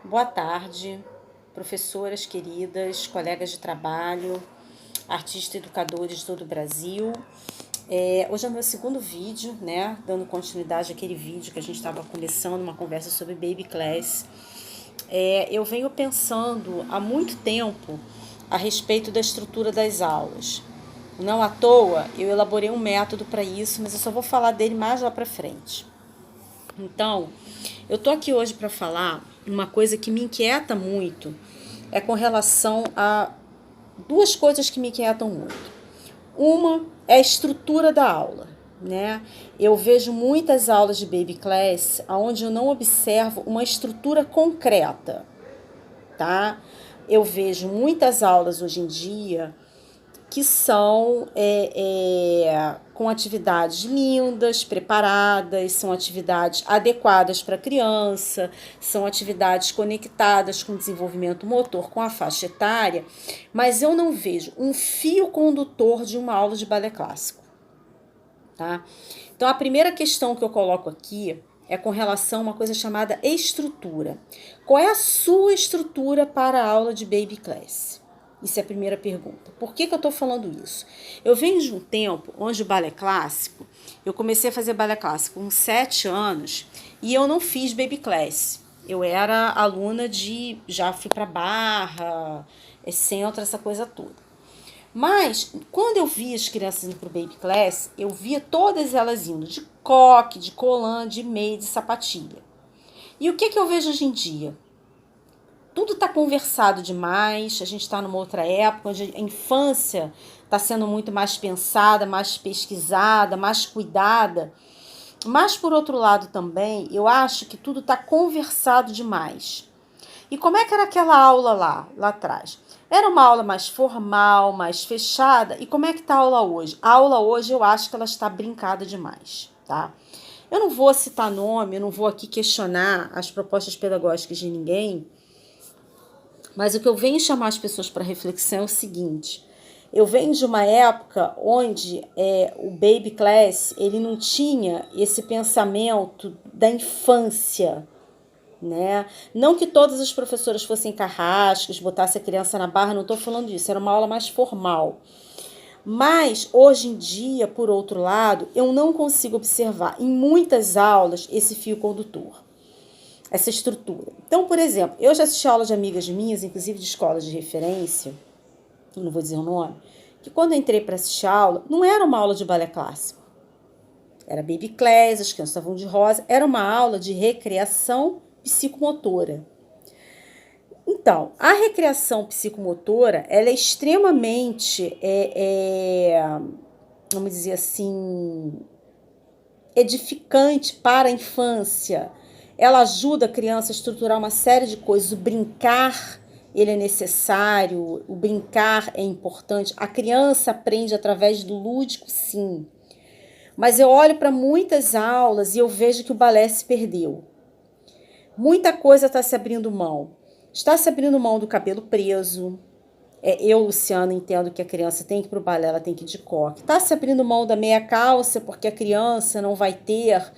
Boa tarde, professoras queridas, colegas de trabalho, artistas e educadores de todo o Brasil. Hoje é o meu segundo vídeo, né? Dando continuidade àquele vídeo que a gente estava começando, uma conversa sobre Baby Class. Eu venho pensando há muito tempo a respeito da estrutura das aulas. Não à toa, eu elaborei um método para isso, mas eu só vou falar dele mais lá para frente. Então, eu tô aqui hoje para falar uma coisa que me inquieta muito, é com relação a duas coisas que me inquietam muito. Uma é a estrutura da aula, né? Eu vejo muitas aulas de baby class onde eu não observo uma estrutura concreta, tá? Eu vejo muitas aulas hoje em dia que são com atividades lindas, preparadas, são atividades adequadas para a criança, são atividades conectadas com o desenvolvimento motor, com a faixa etária, mas eu não vejo um fio condutor de uma aula de balé clássico, tá? Então, a primeira questão que eu coloco aqui é com relação a uma coisa chamada estrutura. Qual é a sua estrutura para a aula de baby class? Isso é a primeira pergunta. Por que eu estou falando isso? Eu venho de um tempo onde o balé clássico, eu comecei a fazer balé clássico com 7 anos e eu não fiz baby class. Eu era aluna já fui para Barra, Centro, essa coisa toda. Mas, quando eu via as crianças indo para o baby class, eu via todas elas indo de coque, de colã, de meia, de sapatilha. E o que eu vejo hoje em dia? Tudo está conversado demais, a gente está numa outra época, onde a infância está sendo muito mais pensada, mais pesquisada, mais cuidada. Mas, por outro lado também, eu acho que tudo está conversado demais. E como é que era aquela aula lá atrás? Era uma aula mais formal, mais fechada. E como é que está a aula hoje? A aula hoje eu acho que ela está brincada demais, tá? Eu não vou citar nome, eu não vou aqui questionar as propostas pedagógicas de ninguém, mas o que eu venho chamar as pessoas para reflexão é o seguinte: eu venho de uma época onde o baby class ele não tinha esse pensamento da infância, né? Não que todas as professoras fossem carrascas, botasse a criança na barra, não estou falando disso, era uma aula mais formal. Mas, hoje em dia, por outro lado, eu não consigo observar em muitas aulas esse fio condutor, essa estrutura. Então, por exemplo, eu já assisti aula de amigas minhas, inclusive de escolas de referência, não vou dizer o nome, que quando eu entrei para assistir aula, não era uma aula de balé clássico. Era baby class, as crianças estavam de rosa, era uma aula de recreação psicomotora. Então, a recreação psicomotora, ela é extremamente, vamos dizer assim, edificante para a infância. Ela ajuda a criança a estruturar uma série de coisas. O brincar, ele é necessário, o brincar é importante. A criança aprende através do lúdico, sim. Mas eu olho para muitas aulas e eu vejo que o balé se perdeu. Muita coisa está se abrindo mão. Está se abrindo mão do cabelo preso. Eu, Luciana, entendo que a criança tem que ir para o balé, ela tem que ir de coque. Está se abrindo mão da meia calça, porque a criança não vai ter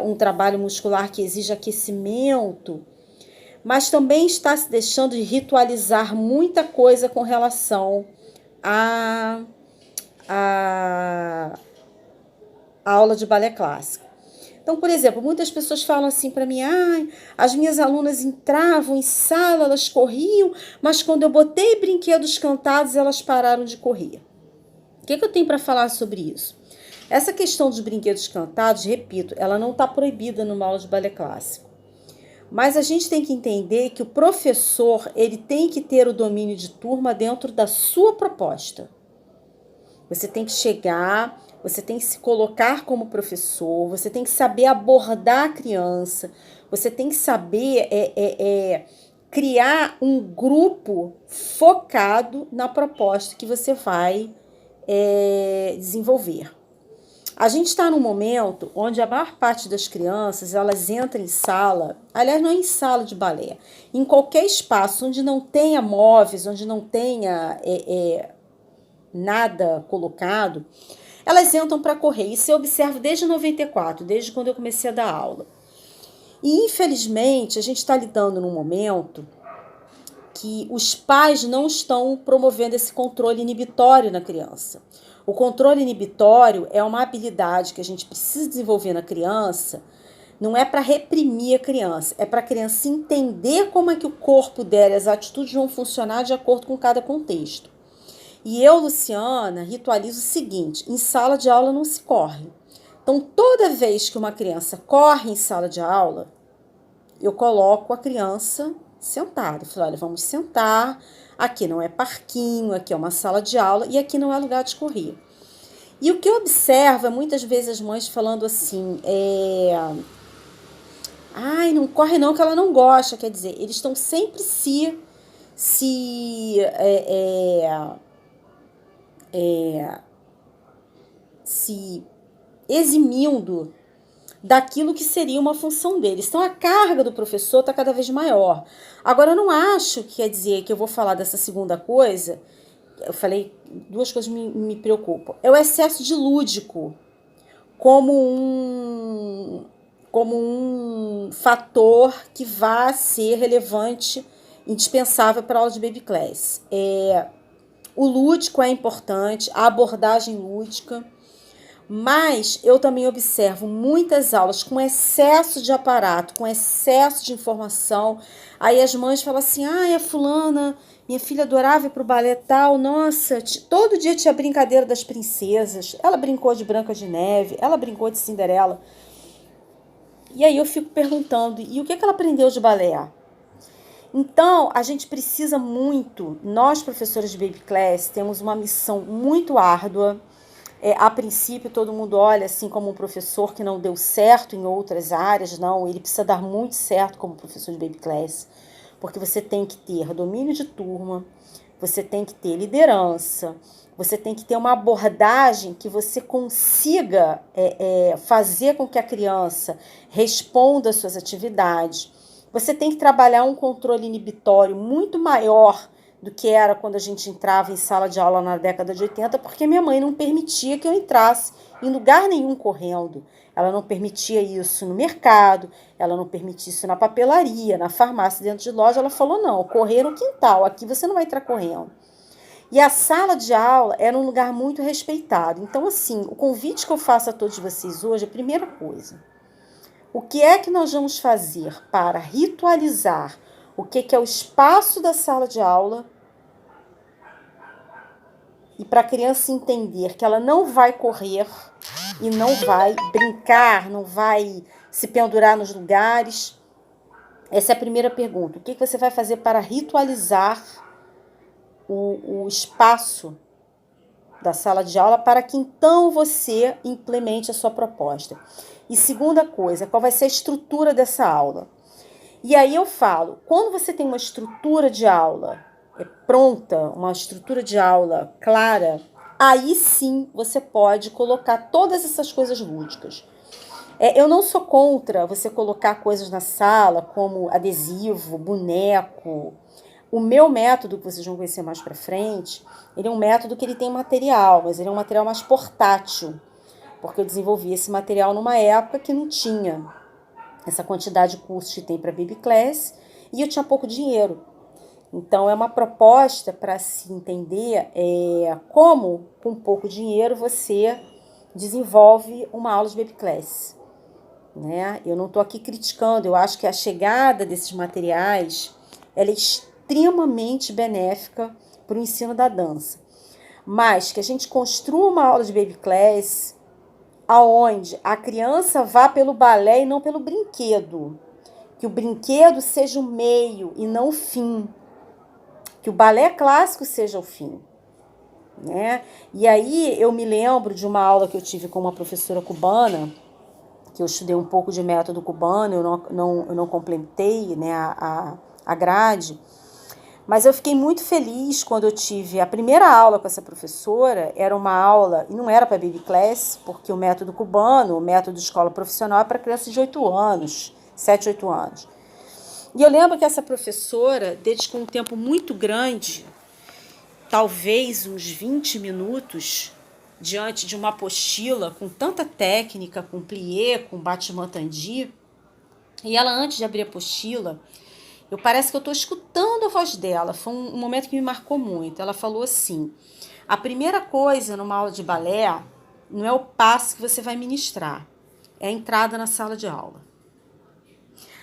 um trabalho muscular que exige aquecimento. Mas também está se deixando de ritualizar muita coisa com relação à a aula de balé clássico. Então, por exemplo, muitas pessoas falam assim para mim: as minhas alunas entravam em sala, elas corriam, mas quando eu botei brinquedos cantados, elas pararam de correr. O que eu tenho para falar sobre isso? Essa questão dos brinquedos cantados, repito, ela não está proibida numa aula de balé clássico. Mas a gente tem que entender que o professor, ele tem que ter o domínio de turma dentro da sua proposta. Você tem que chegar, você tem que se colocar como professor, você tem que saber abordar a criança, você tem que saber criar um grupo focado na proposta que você vai desenvolver. A gente está num momento onde a maior parte das crianças, elas entram em sala, aliás, não é em sala de balé, em qualquer espaço onde não tenha móveis, onde não tenha nada colocado, elas entram para correr. Isso eu observo desde 94, desde quando eu comecei a dar aula. E, infelizmente, a gente está lidando num momento que os pais não estão promovendo esse controle inibitório na criança. O controle inibitório é uma habilidade que a gente precisa desenvolver na criança, não é para reprimir a criança, é para a criança entender como é que o corpo dela e as atitudes vão funcionar de acordo com cada contexto. E eu, Luciana, ritualizo o seguinte: em sala de aula não se corre. Então, toda vez que uma criança corre em sala de aula, eu coloco a criança sentada. Eu falo, olha, vamos sentar, aqui não é parquinho, aqui é uma sala de aula e aqui não é lugar de correr. E o que eu observo é muitas vezes as mães falando assim, ai, não corre não que ela não gosta, quer dizer, eles estão sempre se se eximindo daquilo que seria uma função deles. Então, a carga do professor está cada vez maior. Agora, eu não acho que quer dizer que eu vou falar dessa segunda coisa. Eu falei, duas coisas me preocupam. É o excesso de lúdico como um fator que vá ser relevante, indispensável para a aula de Baby Class. O lúdico é importante, a abordagem lúdica, mas eu também observo muitas aulas com excesso de aparato, com excesso de informação. Aí as mães falam assim, a fulana, minha filha adorava ir pro balé tal, nossa, todo dia tinha brincadeira das princesas, ela brincou de Branca de Neve, ela brincou de Cinderela. E aí eu fico perguntando, e o que ela aprendeu de balé? Então, a gente precisa muito, nós professores de Baby Class, temos uma missão muito árdua. A princípio, todo mundo olha assim como um professor que não deu certo em outras áreas. Não, ele precisa dar muito certo como professor de Baby Class, porque você tem que ter domínio de turma, você tem que ter liderança, você tem que ter uma abordagem que você consiga fazer com que a criança responda às suas atividades. Você tem que trabalhar um controle inibitório muito maior do que era quando a gente entrava em sala de aula na década de 80, porque minha mãe não permitia que eu entrasse em lugar nenhum correndo. Ela não permitia isso no mercado, ela não permitia isso na papelaria, na farmácia, dentro de loja. Ela falou, não, correr no quintal, aqui você não vai entrar correndo. E a sala de aula era um lugar muito respeitado. Então, assim, o convite que eu faço a todos vocês hoje, a primeira coisa, o que é que nós vamos fazer para ritualizar o que é o espaço da sala de aula e para a criança entender que ela não vai correr e não vai brincar, não vai se pendurar nos lugares? Essa é a primeira pergunta. O que você vai fazer para ritualizar o espaço da sala de aula para que então você implemente a sua proposta? E segunda coisa, qual vai ser a estrutura dessa aula? E aí eu falo, quando você tem uma estrutura de aula pronta, uma estrutura de aula clara, aí sim você pode colocar todas essas coisas lúdicas. Eu não sou contra você colocar coisas na sala, como adesivo, boneco. O meu método, que vocês vão conhecer mais pra frente, ele é um método que ele tem material, mas ele é um material mais portátil, porque eu desenvolvi esse material numa época que não tinha essa quantidade de cursos que tem para Baby Class e eu tinha pouco dinheiro. Então, é uma proposta para se entender como, com pouco dinheiro, você desenvolve uma aula de Baby Class. Né? Eu não estou aqui criticando, eu acho que a chegada desses materiais ela é extremamente benéfica para o ensino da dança. Mas que a gente construa uma aula de Baby Class aonde a criança vá pelo balé e não pelo brinquedo. Que o brinquedo seja o meio e não o fim. Que o balé clássico seja o fim. Né? E aí eu me lembro de uma aula que eu tive com uma professora cubana, que eu estudei um pouco de método cubano, eu não completei, né, a grade, mas eu fiquei muito feliz quando eu tive a primeira aula com essa professora. Era uma aula, e não era para Baby Class, porque o método cubano, o método de escola profissional, é para crianças de 8 anos, 7, 8 anos. E eu lembro que essa professora dedicou um tempo muito grande, talvez uns 20 minutos, diante de uma apostila com tanta técnica, com plié, com batimantandi, E ela, antes de abrir a apostila, parece que eu estou escutando a voz dela. Foi um momento que me marcou muito. Ela falou assim: a primeira coisa numa aula de balé não é o passo que você vai ministrar, é a entrada na sala de aula.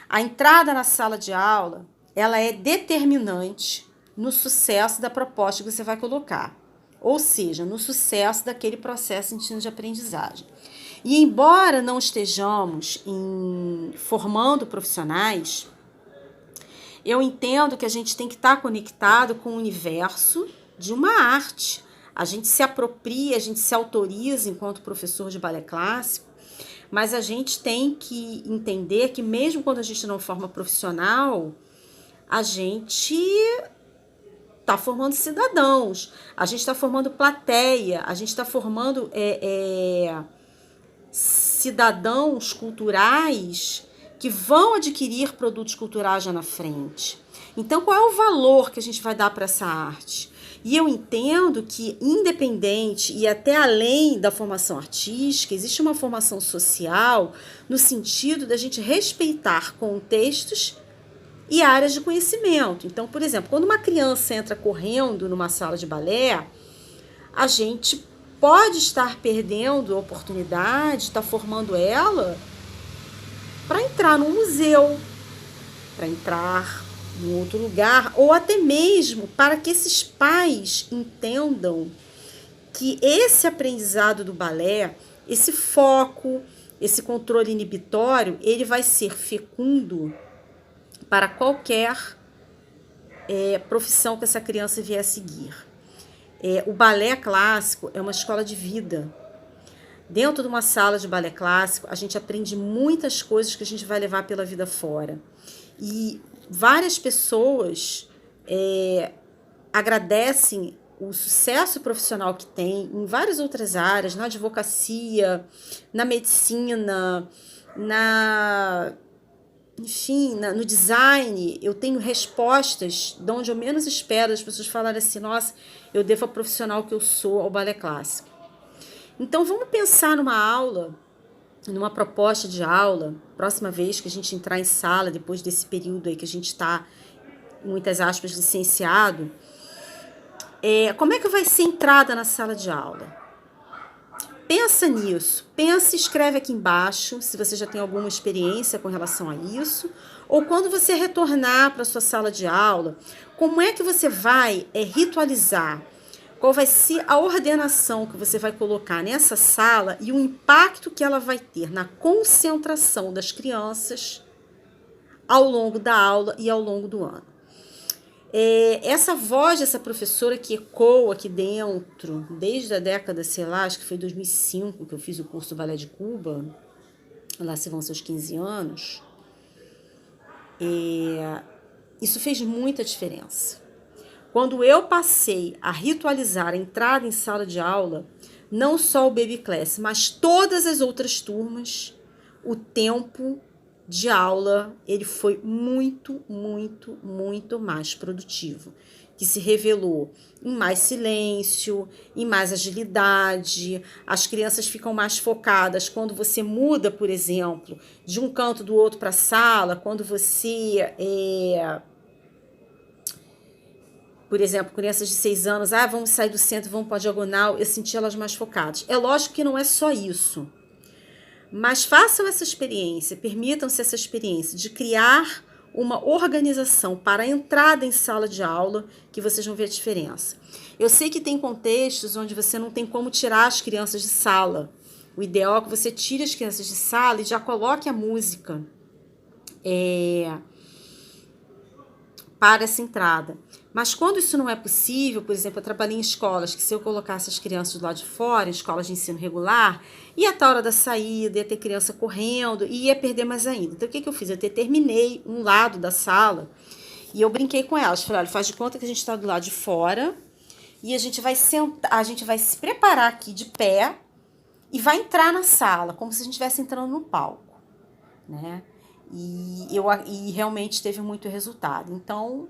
A entrada na sala de aula, ela é determinante no sucesso da proposta que você vai colocar. Ou seja, no sucesso daquele processo de ensino de aprendizagem. E embora não estejamos formando profissionais, eu entendo que a gente tem que estar conectado com o universo de uma arte. A gente se apropria, a gente se autoriza enquanto professor de balé clássico, mas a gente tem que entender que mesmo quando a gente não forma profissional, a gente está formando cidadãos, a gente está formando plateia, a gente está formando cidadãos culturais que vão adquirir produtos culturais já na frente. Então, qual é o valor que a gente vai dar para essa arte? E eu entendo que, independente e até além da formação artística, existe uma formação social no sentido da gente respeitar contextos e áreas de conhecimento. Então, por exemplo, quando uma criança entra correndo numa sala de balé, a gente pode estar perdendo a oportunidade, estar formando ela para entrar num museu, para entrar em outro lugar, ou até mesmo para que esses pais entendam que esse aprendizado do balé, esse foco, esse controle inibitório, ele vai ser fecundo para qualquer profissão que essa criança vier a seguir. O balé clássico é uma escola de vida. Dentro de uma sala de balé clássico, a gente aprende muitas coisas que a gente vai levar pela vida fora. E várias pessoas agradecem o sucesso profissional que tem em várias outras áreas, na advocacia, na medicina, no design. Eu tenho respostas de onde eu menos espero, as pessoas falarem assim: nossa, eu devo a profissional que eu sou ao balé clássico. Então, vamos pensar numa aula, numa proposta de aula, próxima vez que a gente entrar em sala, depois desse período aí que a gente está, muitas aspas, licenciado, como é que vai ser a entrada na sala de aula? Pensa nisso, pensa e escreve aqui embaixo, se você já tem alguma experiência com relação a isso, ou quando você retornar para a sua sala de aula, como é que você vai ritualizar? Qual vai ser a ordenação que você vai colocar nessa sala e o impacto que ela vai ter na concentração das crianças ao longo da aula e ao longo do ano. Essa voz dessa professora que ecoa aqui dentro, desde a década, sei lá, acho que foi 2005 que eu fiz o curso do Balé de Cuba, lá se vão seus 15 anos, isso fez muita diferença. Quando eu passei a ritualizar a entrada em sala de aula, não só o baby class, mas todas as outras turmas, o tempo de aula ele foi muito, muito, muito mais produtivo, que se revelou em mais silêncio, em mais agilidade. As crianças ficam mais focadas quando você muda, por exemplo, de um canto do outro para a sala, quando você por exemplo, crianças de 6 anos, vamos sair do centro, vamos para a diagonal, eu senti elas mais focadas. É lógico que não é só isso, mas façam essa experiência, permitam-se essa experiência de criar uma organização para a entrada em sala de aula, que vocês vão ver a diferença. Eu sei que tem contextos onde você não tem como tirar as crianças de sala. O ideal é que você tire as crianças de sala e já coloque a música para essa entrada. Mas quando isso não é possível, por exemplo, eu trabalhei em escolas que se eu colocasse as crianças do lado de fora, em escolas de ensino regular, ia estar a hora da saída, ia ter criança correndo e ia perder mais ainda. Então, o que eu fiz? Eu terminei um lado da sala e eu brinquei com elas. Falei, olha, faz de conta que a gente está do lado de fora e a gente vai sentar, a gente vai se preparar aqui de pé e vai entrar na sala, como se a gente estivesse entrando no palco, né? E realmente teve muito resultado. Então,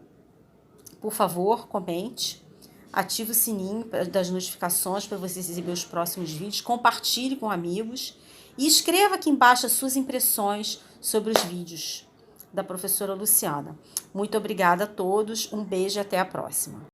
por favor, comente, ative o sininho das notificações para vocês receberem os próximos vídeos, compartilhe com amigos E escreva aqui embaixo as suas impressões sobre os vídeos da professora Luciana. Muito obrigada a todos, um beijo e até a próxima.